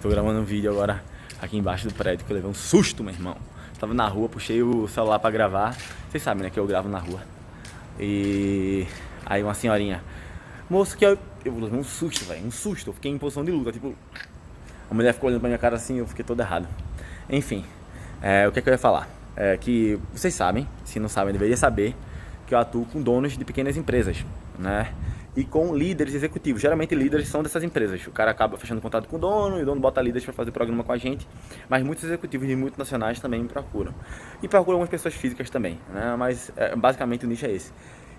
Tô gravando um vídeo agora aqui embaixo do prédio que eu levei um susto, meu irmão. Tava na rua, puxei o celular pra gravar. Vocês sabem, né, que eu gravo na rua. E aí uma senhorinha, moço, que eu levei um susto, velho, um susto. Eu fiquei em posição de luta, tipo, a mulher ficou olhando pra minha cara assim, eu fiquei todo errado. Enfim, o que é que eu ia falar? Que vocês sabem, se não sabem, deveria saber que eu atuo com donos de pequenas empresas, né? E com líderes executivos. Geralmente líderes são dessas empresas. O cara acaba fechando contato com o dono e o dono bota líderes para fazer programa com a gente. Mas muitos executivos de multinacionais também me procuram. E procuram algumas pessoas físicas também, né? Mas basicamente o nicho é esse.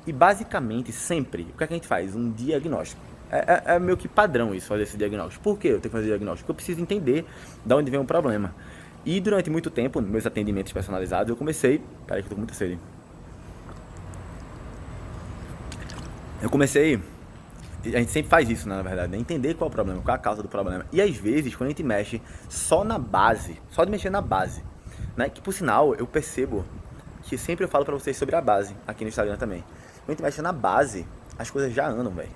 E basicamente sempre, o que é que a gente faz? Um diagnóstico. É meio que padrão isso, fazer esse diagnóstico. Por que eu tenho que fazer diagnóstico? Porque eu preciso entender de onde vem o problema. E durante muito tempo, nos meus atendimentos personalizados, eu comecei... Peraí que eu tô com muita sede. A gente sempre faz isso, né, na verdade, né? Entender qual é o problema, qual é a causa do problema. E às vezes, quando a gente mexe só na base, só de mexer na base, né? Que por sinal, eu percebo que sempre eu falo pra vocês sobre a base, aqui no Instagram também. Quando a gente mexe na base, as coisas já andam, velho.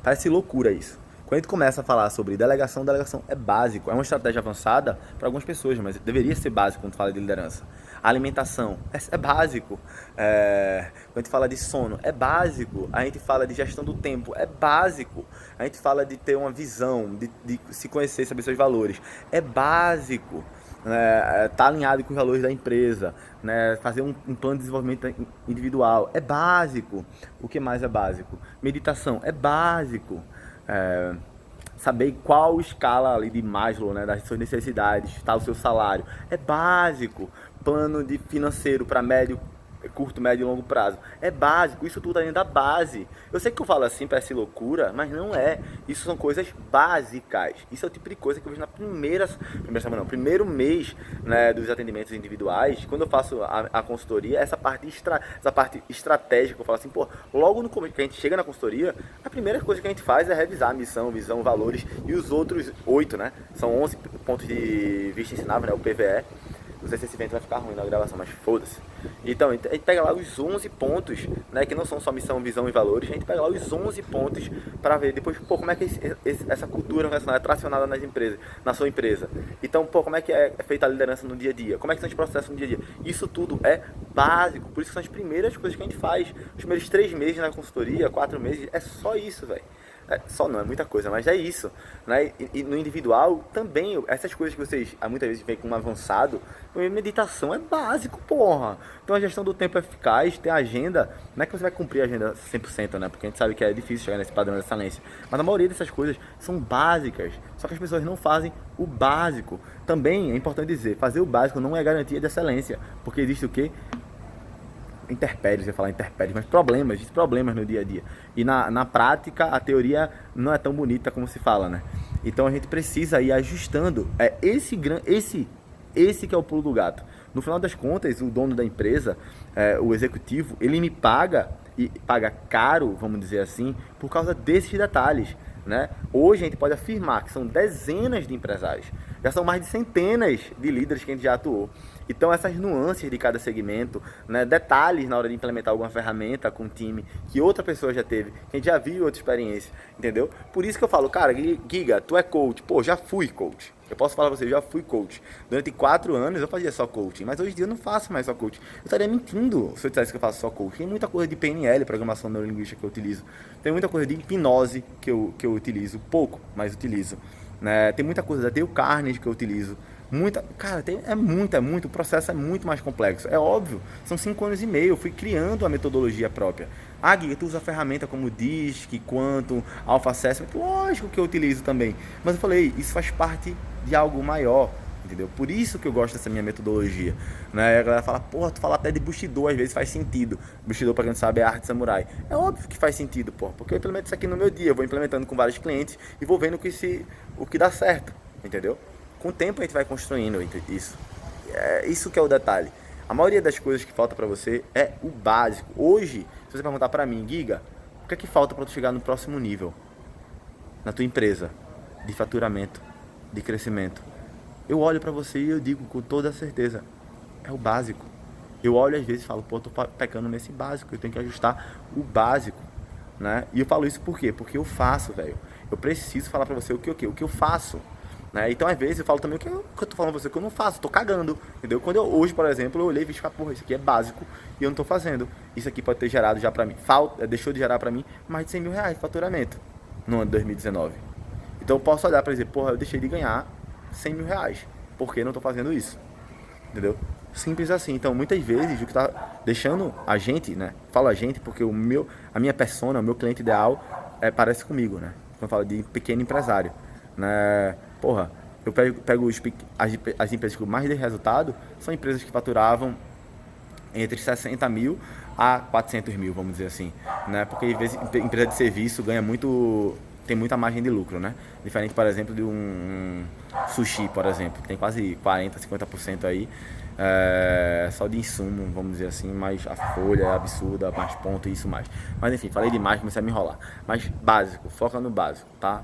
Parece loucura isso. Quando a gente começa a falar sobre delegação é básico. É uma estratégia avançada para algumas pessoas, mas deveria ser básico quando fala de liderança. A alimentação é básico. Quando a gente fala de sono, é básico. A gente fala de gestão do tempo, é básico. A gente fala de ter uma visão, de se conhecer, saber seus valores, é básico. Tá alinhado com os valores da empresa, né? Fazer um plano de desenvolvimento individual é básico. O que mais é básico? Meditação é básico. Saber qual escala ali de Maslow, né, das suas necessidades, está o seu salário, é básico. Plano de financeiro para curto, médio e longo prazo, é básico. Isso tudo tá dentro da base. Eu sei que eu falo assim, parece loucura, mas não é. Isso são coisas básicas. Isso é o tipo de coisa que eu vejo na primeiro mês, né, dos atendimentos individuais. Quando eu faço a consultoria, essa parte estratégica, eu falo assim, pô, logo no começo que a gente chega na consultoria, a primeira coisa que a gente faz é revisar a missão, visão, valores e os outros 8, né? São 11 pontos de vista ensinável, né, o PVE. Não sei se esse evento vai ficar ruim na gravação, mas foda-se. Então, a gente pega lá os 11 pontos, né, que não são só missão, visão e valores. A gente pega lá os 11 pontos para ver depois, pô, como é que essa cultura organizacional é tracionada nas empresas, na sua empresa. Então, pô, como é que é feita a liderança no dia a dia? Como é que são os processos no dia a dia? Isso tudo é básico, por isso que são as primeiras coisas que a gente faz. Os primeiros 3 meses na consultoria, 4 meses, é só isso, velho. Só não, é muita coisa, mas é isso, né? E no individual também, essas coisas que vocês muitas vezes veem como avançado, meditação é básico, porra. Então a gestão do tempo é eficaz, tem agenda, não é que você vai cumprir a agenda 100%, né? Porque a gente sabe que é difícil chegar nesse padrão de excelência, mas a maioria dessas coisas são básicas, só que as pessoas não fazem o básico. Também é importante dizer, fazer o básico não é garantia de excelência, porque existe o quê? Intempéries, eu ia falar intempéries, mas problemas no dia a dia. E na prática, a teoria não é tão bonita como se fala, né? Então a gente precisa ir ajustando. Esse que é o pulo do gato. No final das contas, o dono da empresa, o executivo, ele me paga, e paga caro, vamos dizer assim, por causa desses detalhes, né? Hoje a gente pode afirmar que são dezenas de empresários, já são mais de centenas de líderes que a gente já atuou. Então essas nuances de cada segmento, né, detalhes na hora de implementar alguma ferramenta com um time que outra pessoa já teve, que a gente já viu outra experiência, entendeu? Por isso que eu falo, cara, Giga, tu é coach. Pô, já fui coach. Eu posso falar pra você, eu já fui coach. Durante 4 anos eu fazia só coaching, mas hoje em dia eu não faço mais só coaching. Eu estaria mentindo se eu dissesse que eu faço só coaching. Tem muita coisa de PNL, programação neurolinguística, que eu utilizo. Tem muita coisa de hipnose que eu utilizo, pouco, mas utilizo. Né? Tem muita coisa da Dale Carnegie que eu utilizo. Cara, é muito, o processo é muito mais complexo. É óbvio, são 5 anos e meio, eu fui criando a metodologia própria. Giga, tu usa ferramenta como DISC, Quantum, Alpha Assessment, lógico que eu utilizo também. Mas eu falei, isso faz parte de algo maior, entendeu? Por isso que eu gosto dessa minha metodologia. Né? A galera fala, porra, tu fala até de Bushido, às vezes faz sentido. Bushido, pra quem não sabe, é arte samurai. É óbvio que faz sentido, porra, porque eu implemento isso aqui no meu dia, eu vou implementando com vários clientes e vou vendo o que dá certo, entendeu? Com o tempo a gente vai construindo isso. Isso que é o detalhe. A maioria das coisas que falta pra você é o básico. Hoje, se você perguntar pra mim, Giga, o que é que falta pra tu chegar no próximo nível? Na tua empresa, de faturamento, de crescimento. Eu olho pra você e eu digo com toda certeza, é o básico. Eu olho às vezes e falo, pô, eu tô pecando nesse básico, eu tenho que ajustar o básico, né? E eu falo isso por quê? Porque eu faço, velho. Eu preciso falar pra você o que eu faço. Né? Então, às vezes, eu falo também que eu tô falando pra você que eu não faço, tô cagando, entendeu? Quando hoje, por exemplo, eu olhei e vi, porra, isso aqui é básico e eu não tô fazendo. Isso aqui pode ter gerado já pra mim, deixou de gerar pra mim mais de 100 mil reais de faturamento no ano de 2019. Então, eu posso olhar pra dizer, porra, eu deixei de ganhar 100 mil reais, porque eu não tô fazendo isso, entendeu? Simples assim. Então, muitas vezes, o que tá deixando a gente, né? Falo a gente porque a minha persona, o meu cliente ideal parece comigo, né? Quando eu falo de pequeno empresário, né? Porra, eu pego as empresas com mais de resultado, são empresas que faturavam entre 60 mil a 400 mil, vamos dizer assim, né? Porque às vezes empresa de serviço ganha muito, tem muita margem de lucro, né? Diferente, por exemplo, de um sushi, por exemplo, que tem quase 40, 50% aí, só de insumo, vamos dizer assim, mas a folha é absurda, mais ponto e isso mais. Mas enfim, falei demais, comecei a me enrolar. Mas básico, foca no básico, tá?